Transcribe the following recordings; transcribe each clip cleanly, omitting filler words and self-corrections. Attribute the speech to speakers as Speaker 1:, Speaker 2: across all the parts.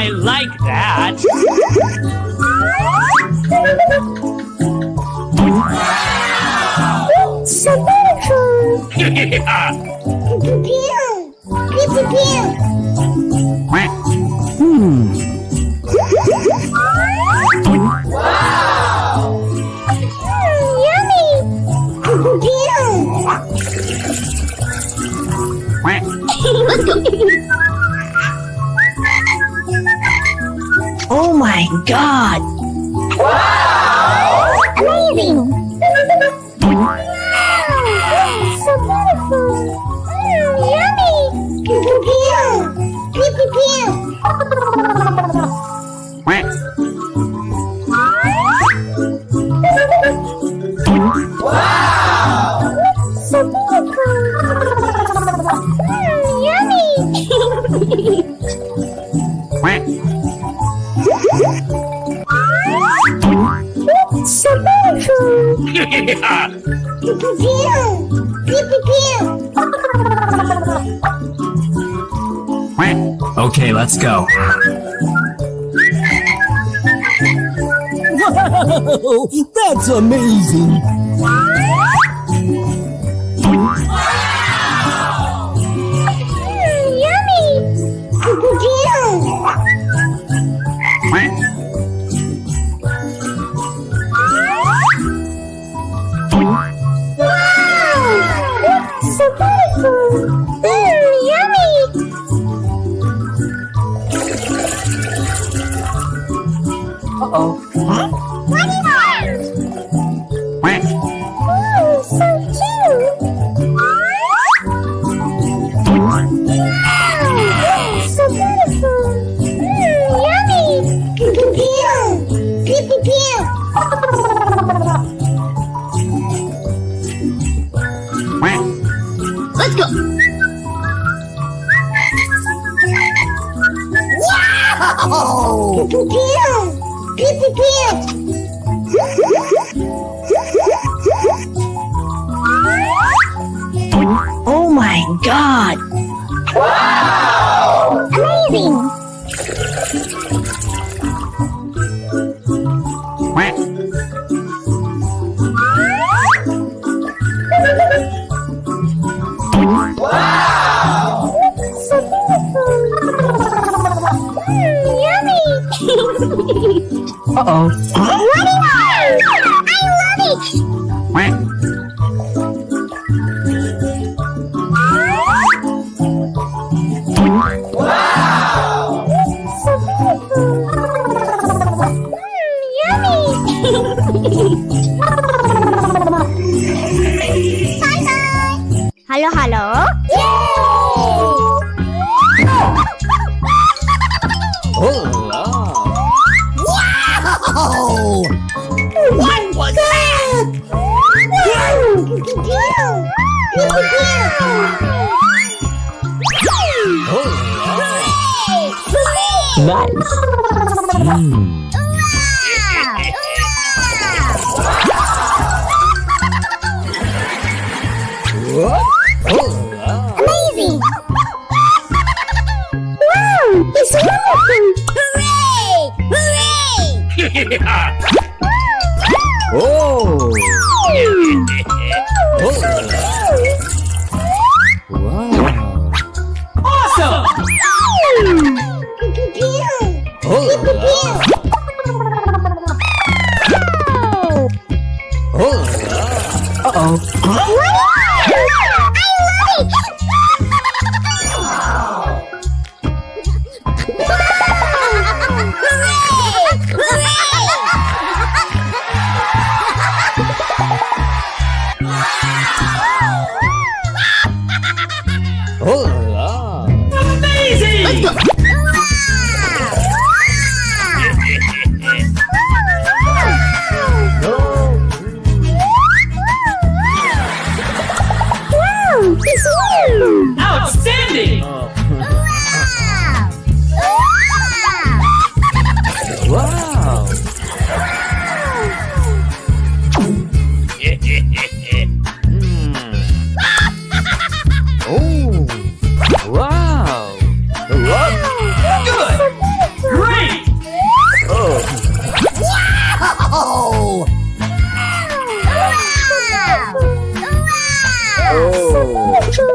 Speaker 1: I like that.
Speaker 2: So beautiful. Pew, pew, pew, pew. Wow! Yummy! Pew. Let's go.
Speaker 3: Oh my God!
Speaker 2: Wow! Amazing! Wow! So beautiful! Yummy! Pew, pew, pew! Pew, pew, pew! Wow! So beautiful! Yummy! So beautiful! Pew, pew, pew! Pew, pew, pew!
Speaker 1: Okay, let's go.
Speaker 4: Wow, that's amazing!
Speaker 2: Yummy! Pew, pew, pew! Wow! So beautiful! Yummy!
Speaker 3: Uh-oh. Huh?
Speaker 2: What is that? Oh, so cute! Wow! So beautiful! Yummy! Pew, pew, pew! Pew, pew, pew! Let's go!
Speaker 4: Wow!
Speaker 2: Pew, pew, pew! Pew, pew, pew!
Speaker 3: Oh my God!
Speaker 2: Wow! Amazing! Wow! So beautiful! Yummy!
Speaker 3: Uh-oh. Huh?
Speaker 2: What is that? I love it! Wow! So beautiful! Yummy! Bye-bye! Hello, hello? Yay!
Speaker 4: Hola! Wow!
Speaker 2: What was that?
Speaker 3: Nice.
Speaker 2: Amazing! Wow! It's wonderful! Hooray! Hooray!
Speaker 4: Oh! Wow!
Speaker 1: Awesome!
Speaker 3: Uh-oh. Huh?
Speaker 4: Hola!
Speaker 1: Amazing!
Speaker 2: Let's go!
Speaker 4: What's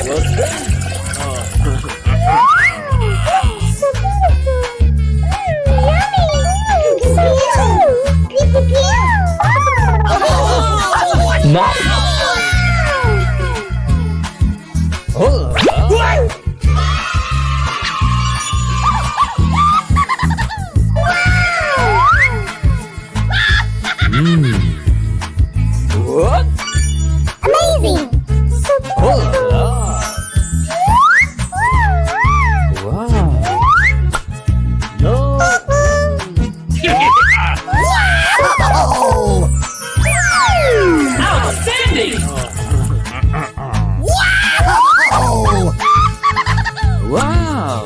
Speaker 4: that?
Speaker 3: Nice.
Speaker 4: Oh, what?
Speaker 2: Amazing!
Speaker 4: Oh, wow. No.
Speaker 1: Outstanding!
Speaker 4: Wow. Oh. Wow.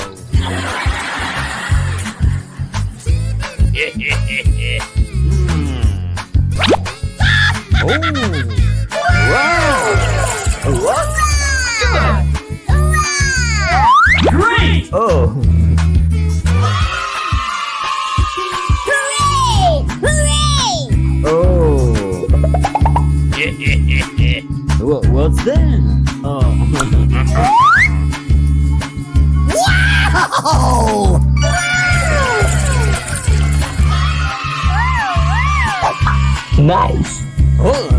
Speaker 4: What?
Speaker 1: Great!
Speaker 4: Oh. Oh. What's that? Oh.
Speaker 3: Nice.
Speaker 4: Oh.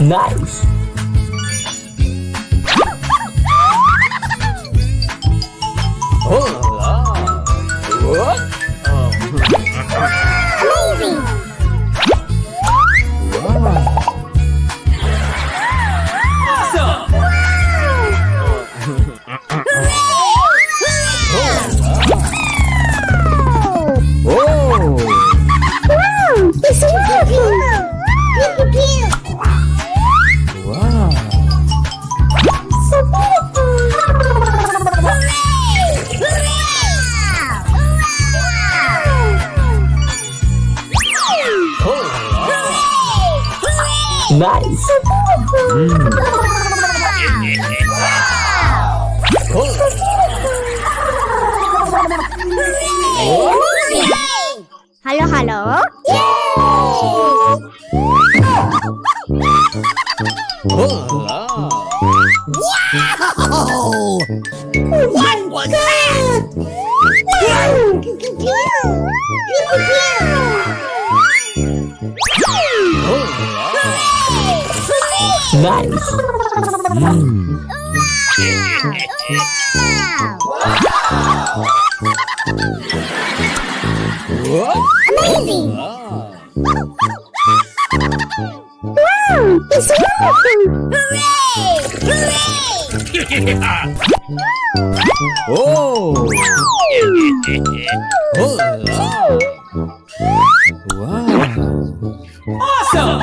Speaker 3: Nice.
Speaker 4: What?
Speaker 1: Awesome!
Speaker 2: It's wonderful!
Speaker 4: Wow.
Speaker 2: So beautiful!
Speaker 3: Nice.
Speaker 2: Hello, hello. What was that?
Speaker 3: Nice.
Speaker 2: Amazing!
Speaker 4: Wow.
Speaker 2: Wow! It's wonderful! Hooray!
Speaker 4: Oh. Wow.
Speaker 1: Awesome!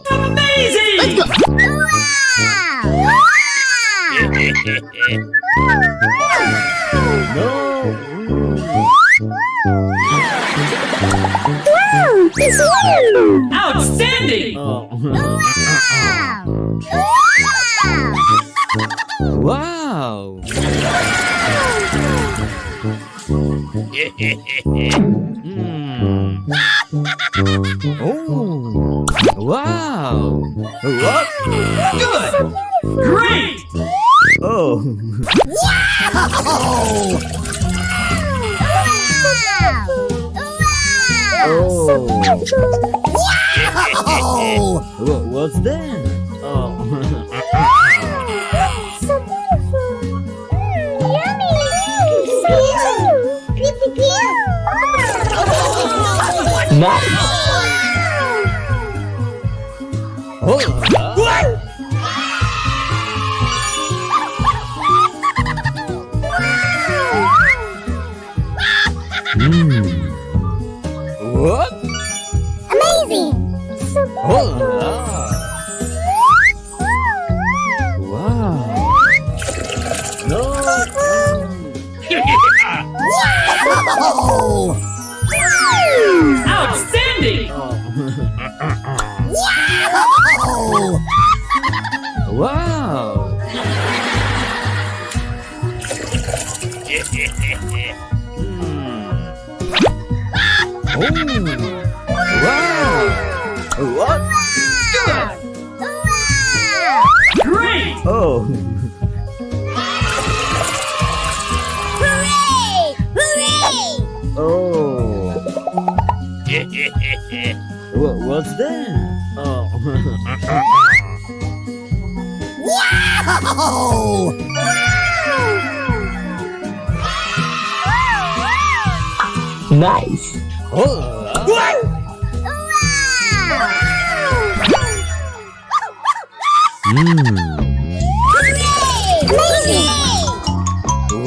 Speaker 1: Amazing! Outstanding!
Speaker 4: Wow. Oh. Wow. What?
Speaker 1: Good! Great!
Speaker 4: Oh. What's that? Oh.
Speaker 2: So beautiful! Yummy! So beautiful!
Speaker 3: Nice.
Speaker 4: Oh, what?
Speaker 2: Amazing!
Speaker 4: Oh, wow. No.
Speaker 1: Outstanding!
Speaker 4: Wow. Oh. Wow. What?
Speaker 1: Great!
Speaker 4: Oh.
Speaker 2: Hooray! Hooray!
Speaker 4: Oh. What's that? Oh.
Speaker 2: Wow!
Speaker 3: Nice.
Speaker 4: Oh.
Speaker 2: Amazing!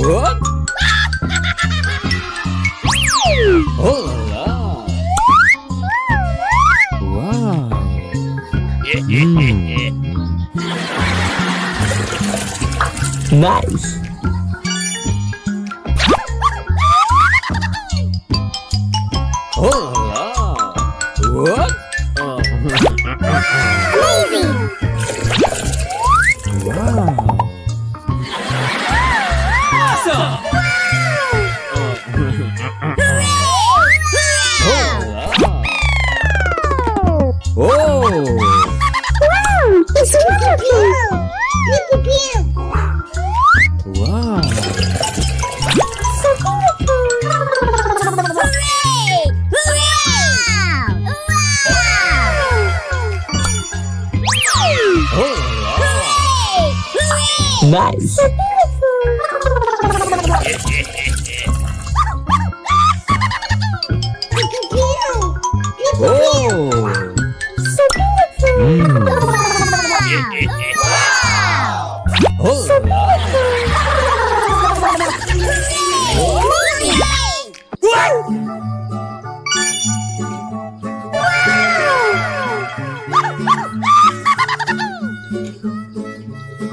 Speaker 4: What? Oh. Wow.
Speaker 3: Nice.
Speaker 4: Oh. What? Oh.
Speaker 2: Amazing!
Speaker 4: Wow.
Speaker 1: Awesome!
Speaker 4: Oh.
Speaker 2: Wow! It's wonderful! Pew, pew,
Speaker 4: Wow.
Speaker 2: so beautiful! Hooray! Hooray!
Speaker 3: Nice.
Speaker 2: So beautiful!
Speaker 4: Oh.
Speaker 2: So beautiful!
Speaker 4: Oh.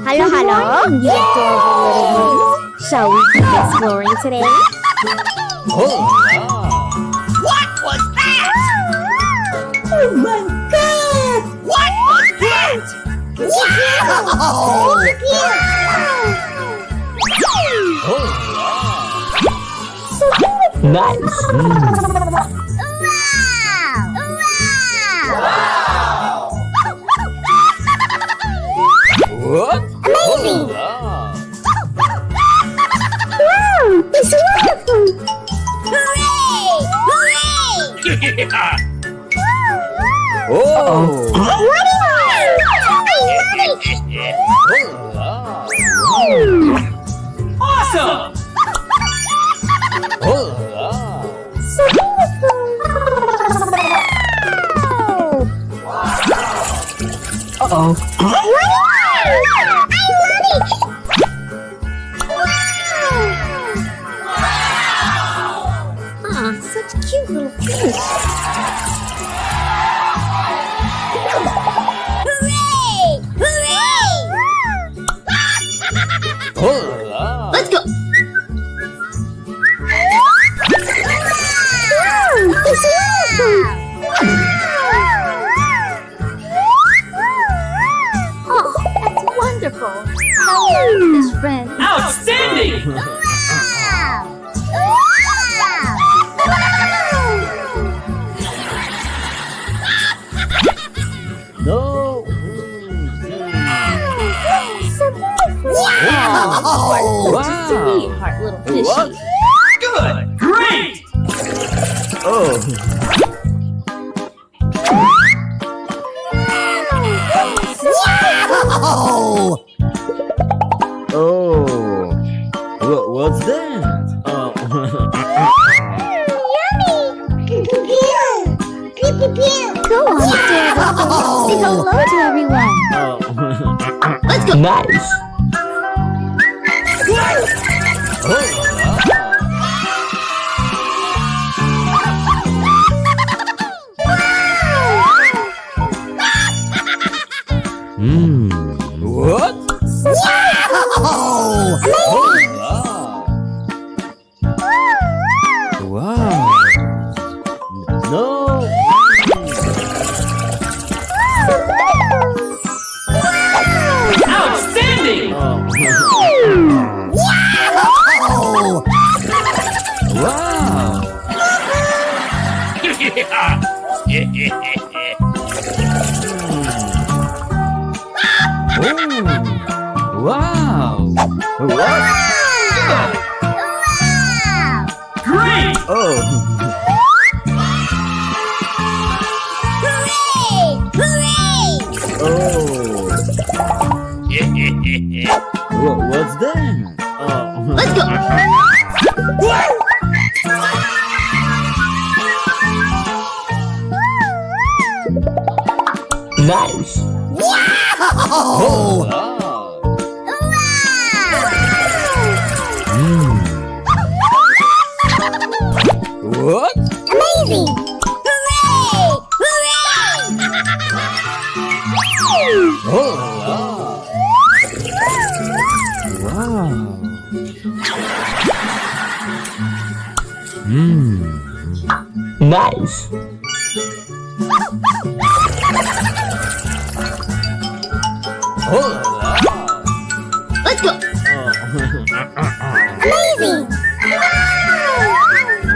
Speaker 2: Hello, hello. You adorable little ones. Shall we keep exploring today?
Speaker 4: Oh.
Speaker 1: What was that?
Speaker 2: Oh my God!
Speaker 1: What was that?
Speaker 2: Wow!
Speaker 3: Nice.
Speaker 4: What?
Speaker 2: Amazing!
Speaker 4: Wow.
Speaker 2: Wow! It's wonderful! Hooray! Hooray!
Speaker 4: Oh.
Speaker 2: What is it?
Speaker 1: Awesome!
Speaker 4: Oh.
Speaker 2: So beautiful!
Speaker 3: Uh-oh.
Speaker 2: I love it! Wow! Such cute little fish! Hooray! Hooray!
Speaker 4: Oh.
Speaker 2: Let's go! Wow! It's wonderful! Oh, that's wonderful! How nice, this friend!
Speaker 1: Outstanding!
Speaker 4: No.
Speaker 2: So beautiful!
Speaker 4: Wow.
Speaker 2: Sweetheart little fishy!
Speaker 4: What?
Speaker 1: Good! Great!
Speaker 4: Oh. Oh. What's that? Oh.
Speaker 2: Yummy! Go on, adorable fish. Say hello to everyone.
Speaker 4: Oh.
Speaker 3: Nice.
Speaker 4: What? Wow. No.
Speaker 1: Outstanding!
Speaker 4: Wow. Oh. Wow. What?
Speaker 1: Great!
Speaker 4: Oh. Oh. What's that? Oh.
Speaker 2: Let's go.
Speaker 3: Nice.
Speaker 4: Oh. What?
Speaker 2: Amazing.
Speaker 4: Oh. Wow.
Speaker 3: Nice.
Speaker 4: Oh.
Speaker 2: Let's go. Amazing.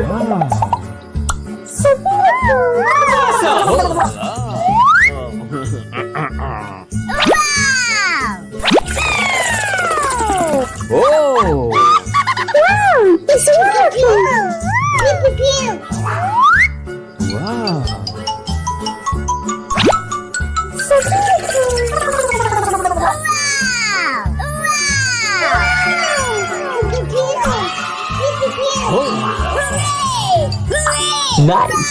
Speaker 4: Wow.
Speaker 2: So beautiful.
Speaker 1: Awesome!
Speaker 4: Oh.
Speaker 2: Wow, it's wonderful.
Speaker 4: Wow.
Speaker 2: So beautiful.
Speaker 3: Nice.